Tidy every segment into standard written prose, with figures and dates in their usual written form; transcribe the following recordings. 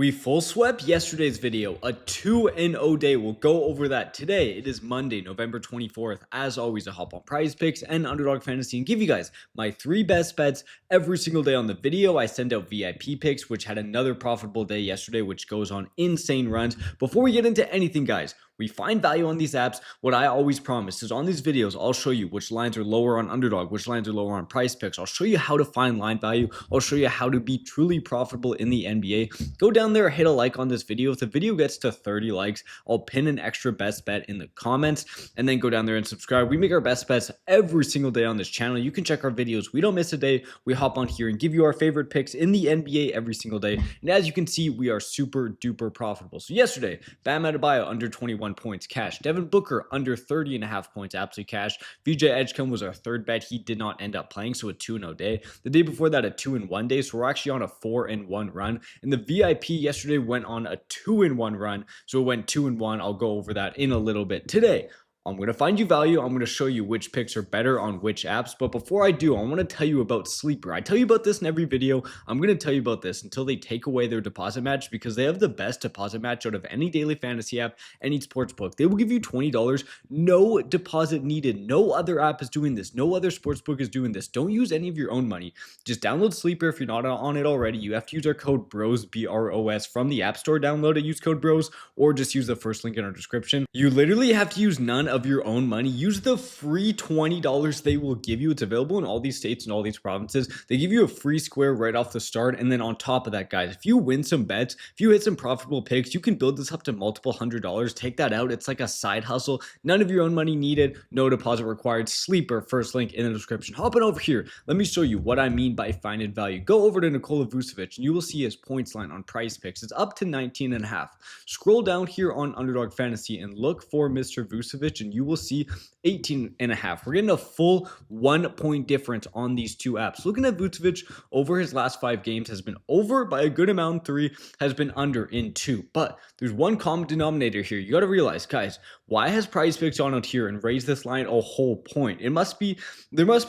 We full swept yesterday's video, a 2-0 day. We'll go over that today. It is Monday, November 24th. As always, I hop on PrizePicks and Underdog Fantasy and give you guys my 3 best bets every single day on the video. I send out VIP picks, which had another profitable day yesterday, which goes on insane runs. Before we get into anything, guys, we find value on these apps. What I always promise is on these videos, I'll show you which lines are lower on Underdog, which lines are lower on PrizePicks. I'll show you how to find line value. I'll show you how to be truly profitable in the NBA. Go down there, hit a like on this video. If the video gets to 30 likes, I'll pin an extra best bet in the comments, and then go down there and subscribe. We make our best bets every single day on this channel. You can check our videos. We don't miss a day. We hop on here and give you our favorite picks in the NBA every single day. And as you can see, we are super duper profitable. So yesterday, Bam Adebayo under 21 points cash. Devin Booker under 30.5 points absolute cash. VJ Edgecombe was our third bet. He did not end up playing, so a 2-0 day. The day before that, a 2-1 day. So we're actually on a 4-1 run. And the VIP yesterday went on a 2-1 run. So it went 2-1. I'll go over that in a little bit today. I'm going to find you value. I'm going to show you which picks are better on which apps. But before I do, I want to tell you about Sleeper. I tell you about this in every video. I'm going to tell you about this until they take away their deposit match, because they have the best deposit match out of any daily fantasy app, any sports book. They will give you $20, no deposit needed. No other app is doing this. No other sports book is doing this. Don't use any of your own money. Just download Sleeper if you're not on it already. You have to use our code BROS, B-R-O-S, from the App Store. Download it, use code BROS, or just use the first link in our description. You literally have to use none of your own money. Use the free $20 they will give you. It's available in all these states and all these provinces. They give you a free square right off the start. And then on top of that, guys, if you win some bets, if you hit some profitable picks, you can build this up to multiple $100s. Take that out. It's like a side hustle. None of your own money needed. No deposit required. Sleeper, first link in the description. Hopping over here, let me show you what I mean by finding value. Go over to Nikola Vucevic and you will see his points line on PrizePicks. It's up to 19.5. Scroll down here on Underdog Fantasy and look for Mr. Vucevic and you will see 18.5. We're getting a full 1 point difference on these two apps. Looking at Vucevic over his last 5 games, has been over by a good amount in 3, has been under in 2. But there's one common denominator here. You got to realize, guys, why has PrizePicks gone out here and raised this line a whole point? There must be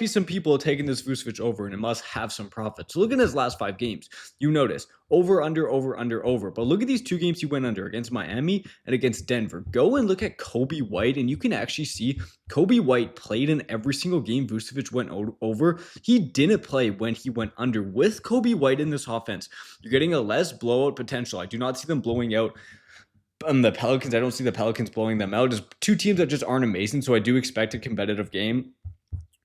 some people taking this Vucevic over, and it must have some profit. So look at his last 5 games. You notice over, under, over, under, over. But look at these 2 games he went under, against Miami and against Denver. Go and look at Kobe White, and you can actually see Kobe White played in every single game Vucevic went over. He didn't play when he went under. With Kobe White in this offense, you're getting a less blowout potential. I do not see them blowing out the Pelicans. I don't see the Pelicans blowing them out. Just 2 teams that just aren't amazing, so I do expect a competitive game.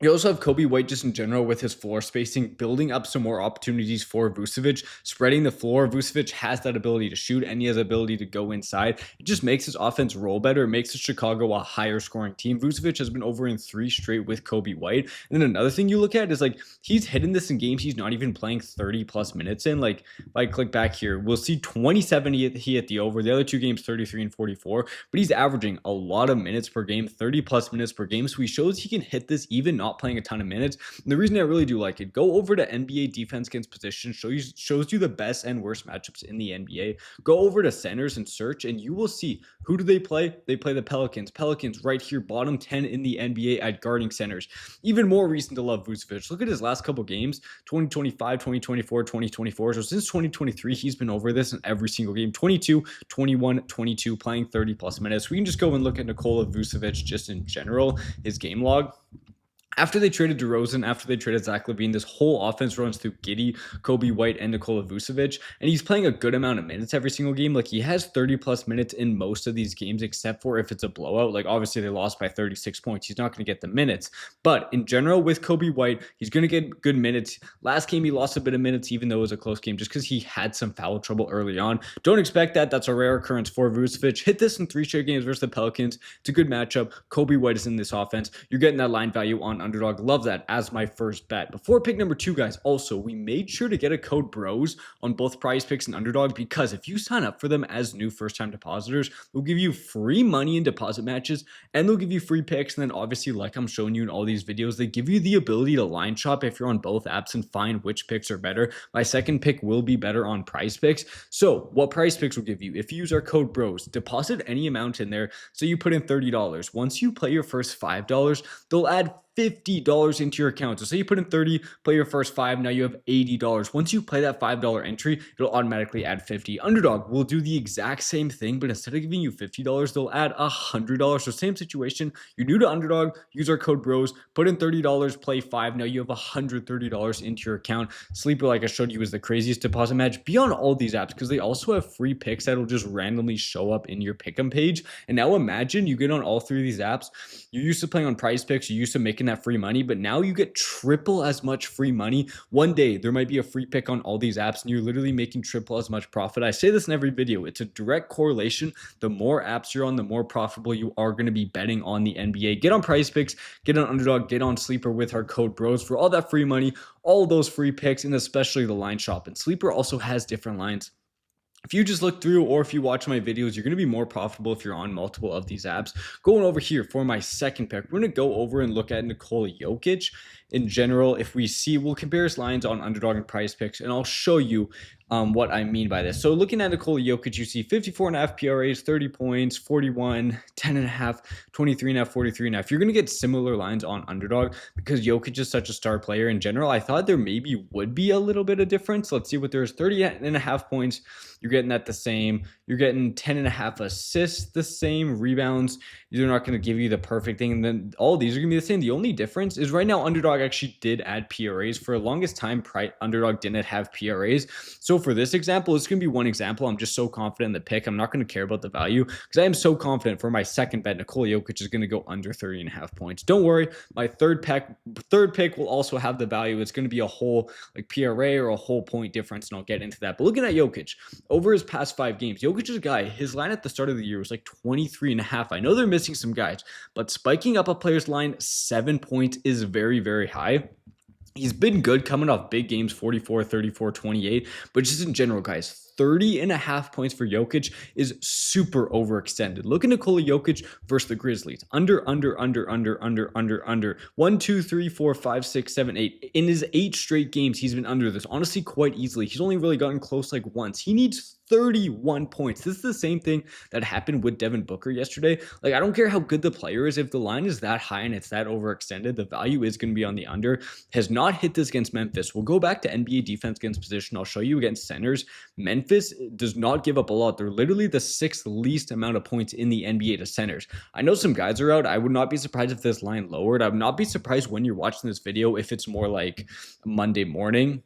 You also have Kobe White just in general with his floor spacing, building up some more opportunities for Vucevic, spreading the floor. Vucevic has that ability to shoot and he has the ability to go inside. It just makes his offense roll better. It makes Chicago a higher scoring team. Vucevic has been over in 3 straight with Kobe White. And then another thing you look at is like he's hitting this in games he's not even playing 30 plus minutes in. Like if I click back here, we'll see 27 he hit the over. The other 2 games 33 and 44, but he's averaging a lot of minutes per game, 30 plus minutes per game. So he shows he can hit this even not playing a ton of minutes. And the reason I really do like it, go over to NBA defense against position, shows you the best and worst matchups in the NBA. Go over to centers and search, and you will see who do they play. They play the Pelicans. Pelicans right here, bottom 10 in the NBA at guarding centers. Even more reason to love Vucevic. Look at his last couple games, 2025, 2024, 2024. So since 2023, he's been over this in every single game, 22, 21, 22, playing 30 plus minutes. We can just go and look at Nikola Vucevic just in general, his game log. After they traded DeRozan, after they traded Zach LaVine, this whole offense runs through Giddey, Kobe White, and Nikola Vucevic, and he's playing a good amount of minutes every single game. Like he has 30 plus minutes in most of these games, except for if it's a blowout. Like obviously they lost by 36 points. He's not going to get the minutes, but in general with Kobe White, he's going to get good minutes. Last game he lost a bit of minutes, even though it was a close game, just because he had some foul trouble early on. Don't expect that. That's a rare occurrence for Vucevic. Hit this in 3 straight games versus the Pelicans. It's a good matchup. Kobe White is in this offense. You're getting that line value on Underdog. Love that as my first bet. Before pick number 2, guys, also, we made sure to get a code BROS on both PrizePicks and Underdog, because if you sign up for them as new first-time depositors, they'll give you free money in deposit matches, and they'll give you free picks. And then obviously, like I'm showing you in all these videos, they give you the ability to line shop if you're on both apps and find which picks are better. My second pick will be better on PrizePicks. So what PrizePicks will give you, if you use our code BROS, deposit any amount in there. So you put in $30. Once you play your first $5, they'll add $50 into your account. So say you put in 30, play your first 5, now you have $80. Once you play that $5 entry, it'll automatically add 50. Underdog will do the exact same thing, but instead of giving you $50, they'll add $100. So same situation, you're new to Underdog, use our code BROS, put in $30, play 5, now you have $130 into your account. Sleeper, like I showed you, is the craziest deposit match. Be on all these apps because they also have free picks that'll just randomly show up in your pick'em page. And now imagine you get on all 3 of these apps. You're used to playing on PrizePicks, you're used to making that free money, but now you get triple as much free money. One day there might be a free pick on all these apps and you're literally making triple as much profit. I say this in every video. It's a direct correlation. The more apps you're on, the more profitable you are going to be betting on the NBA. Get on PrizePicks, get on Underdog, get on Sleeper with our code BROS for all that free money, all those free picks, and especially the line shop. And Sleeper also has different lines. If you just look through or if you watch my videos, you're going to be more profitable if you're on multiple of these apps. Going over here for my second pick, we're going to go over and look at Nikola Jokic. In general, if we see, we'll compare his lines on Underdog and PrizePicks, and I'll show you what I mean by this. So looking at Nikola Jokic, you see 54.5 PRAs, 30 points, 41, 10.5, 23.5, 43.5. You're going to get similar lines on Underdog because Jokic is such a star player in general. I thought there maybe would be a little bit of difference. Let's see what there is. 30.5 points. You're getting that the same. You're getting 10.5 assists the same. Rebounds, they're not going to give you the perfect thing. And then all these are going to be the same. The only difference is right now Underdog actually did add PRAs. For the longest time, Underdog didn't have PRAs. So for this example, it's going to be one example. I'm just so confident in the pick. I'm not going to care about the value because I am so confident for my second bet, Nikola Jokic is going to go under 30.5 points. Don't worry. My third pick will also have the value. It's going to be a whole like PRA or a whole point difference, and I'll get into that. But looking at Jokic, over his past 5 games, Jokic is a guy, his line at the start of the year was like 23.5. I know they're missing some guys, but spiking up a player's line 7 points is very, very high. He's been good coming off big games, 44, 34, 28, but just in general, guys, 30.5 points for Jokic is super overextended. Look at Nikola Jokic versus the Grizzlies. Under. 1, 2, 3, 4, 5, 6, 7, 8. In his 8 straight games, he's been under this, honestly, quite easily. He's only really gotten close like once. He needs 31 points. This is the same thing that happened with Devin Booker yesterday. Like, I don't care how good the player is. If the line is that high and it's that overextended, the value is going to be on the under. Has not hit this against Memphis. We'll go back to NBA defense against position. I'll show you against centers. Memphis does not give up a lot. They're literally the 6th least amount of points in the NBA to centers. I know some guys are out. I would not be surprised if this line lowered. I would not be surprised when you're watching this video if it's more like Monday morning.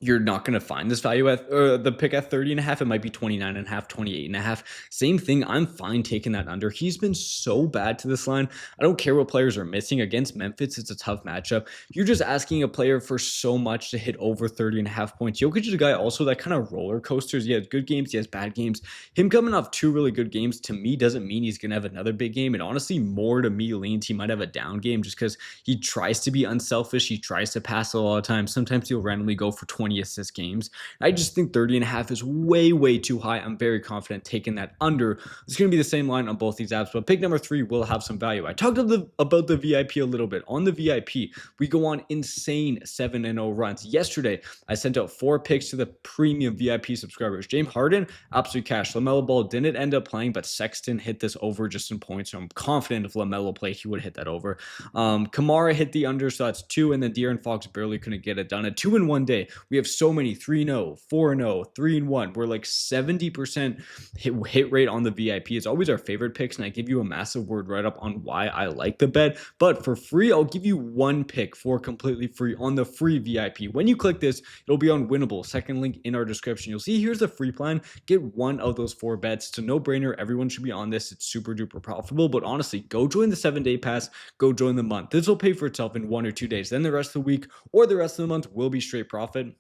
You're not going to find this value at the pick at 30.5. It might be 29.5, 28.5. Same thing. I'm fine taking that under. He's been so bad to this line. I don't care what players are missing. Against Memphis, it's a tough matchup. You're just asking a player for so much to hit over 30.5 points. Jokic is a guy also that kind of roller coasters. He has good games. He has bad games. Him coming off 2 really good games to me doesn't mean he's going to have another big game. And honestly, more to me leans he might have a down game just because he tries to be unselfish. He tries to pass a lot of times. Sometimes he'll randomly go for 20 assist games. I just think 30.5 is way too high. I'm very confident taking that under. It's going to be the same line on both these apps, but pick number 3 will have some value. I talked about the VIP a little bit. On the VIP, we go on insane 7-0 runs. Yesterday, I sent out 4 picks to the premium VIP subscribers. James Harden, absolute cash. LaMelo Ball didn't end up playing, but Sexton hit this over just in points, so I'm confident if LaMelo played, he would hit that over. Kamara hit the under, so that's 2, and then De'Aaron Fox barely couldn't get it done. A 2-in-1 day. We have so many 3-0, 4-0, 3-1. We're like 70% hit rate on the VIP. It's always our favorite picks, and I give you a massive word write-up on why I like the bet. But for free, I'll give you 1 pick for completely free on the free VIP. When you click this, it'll be on Winible. Second link in our description. You'll see here's the free plan. Get 1 of those 4 bets. It's a no-brainer. Everyone should be on this. It's super duper profitable. But honestly, go join the 7-day pass. Go join the month. This will pay for itself in 1 or 2 days. Then the rest of the week or the rest of the month will be straight profit.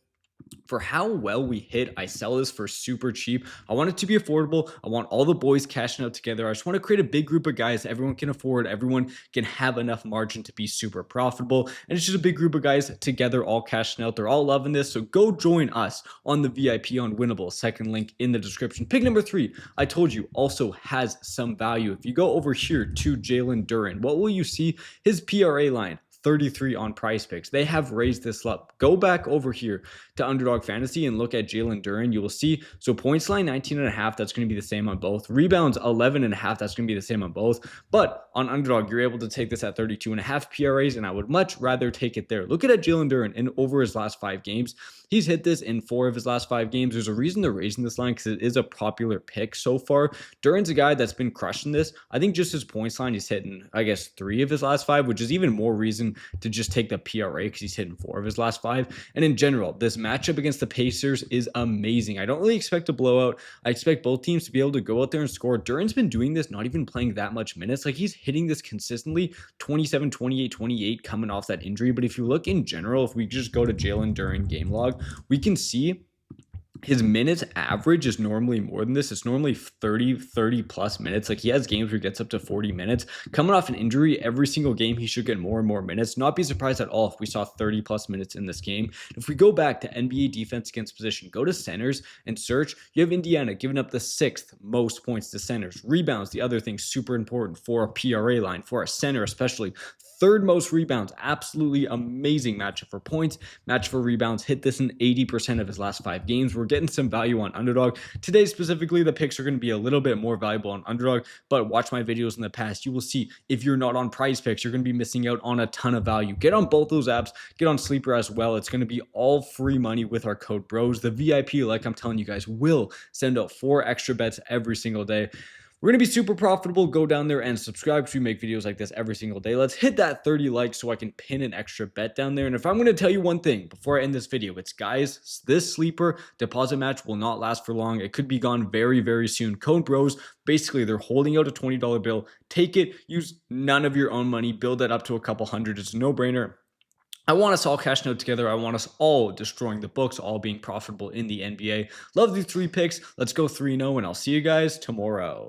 For how well we hit, I sell this for super cheap. I want it to be affordable. I want all the boys cashing out together. I just want to create a big group of guys everyone can afford. Everyone can have enough margin to be super profitable. And it's just a big group of guys together all cashing out. They're all loving this. So go join us on the VIP on Winible. Second link in the description. Pick number 3, I told you, also has some value. If you go over here to Jalen Duren, what will you see? His PRA line, 33 on PrizePicks. They have raised this up. Go back over here to Underdog Fantasy and look at Jalen Duren. You will see, so points line 19.5, that's going to be the same on both. Rebounds 11.5, that's going to be the same on both. But on Underdog, you're able to take this at 32.5 PRAs, and I would much rather take it there. Look at Jalen Duren in over his last 5 games. He's hit this in 4 of his last 5 games. There's a reason they're raising this line because it is a popular pick so far. Duren's a guy that's been crushing this. I think just his points line, he's hitting, I guess, 3 of his last 5, which is even more reason to just take the PRA because he's hitting 4 of his last 5. And in general, this matchup against the Pacers is amazing. I don't really expect a blowout. I expect both teams to be able to go out there and score. Duren's been doing this, not even playing that much minutes. Like, he's hitting this consistently, 27, 28, 28 coming off that injury. But if you look in general, if we just go to Jalen Duren game log, we can see his minutes average is normally more than this. It's normally 30 plus minutes. Like, he has games where he gets up to 40 minutes. Coming off an injury, every single game, he should get more and more minutes. Not be surprised at all if we saw 30 plus minutes in this game. If we go back to NBA defense against position, go to centers and search, you have Indiana giving up the 6th most points to centers. Rebounds, the other thing super important for a PRA line, for a center especially. 3rd most rebounds. Absolutely amazing matchup for points, match for rebounds. Hit this in 80% of his last 5 games. We're getting some value on Underdog. Today specifically, the picks are going to be a little bit more valuable on Underdog, but watch my videos in the past. You will see if you're not on PrizePicks, you're going to be missing out on a ton of value. Get on both those apps. Get on Sleeper as well. It's going to be all free money with our code BROS. The VIP, like I'm telling you guys, will send out 4 extra bets every single day. We're going to be super profitable. Go down there and subscribe because we make videos like this every single day. Let's hit that 30 likes so I can pin an extra bet down there. And if I'm going to tell you one thing before I end this video, it's, guys, this sleeper deposit match will not last for long. It could be gone very, very soon. Code BROS, basically, they're holding out a $20 bill. Take it. Use none of your own money. Build that up to a couple hundred. It's a no-brainer. I want us all cashing out together. I want us all destroying the books, all being profitable in the NBA. Love these 3 picks. Let's go 3-0, and I'll see you guys tomorrow.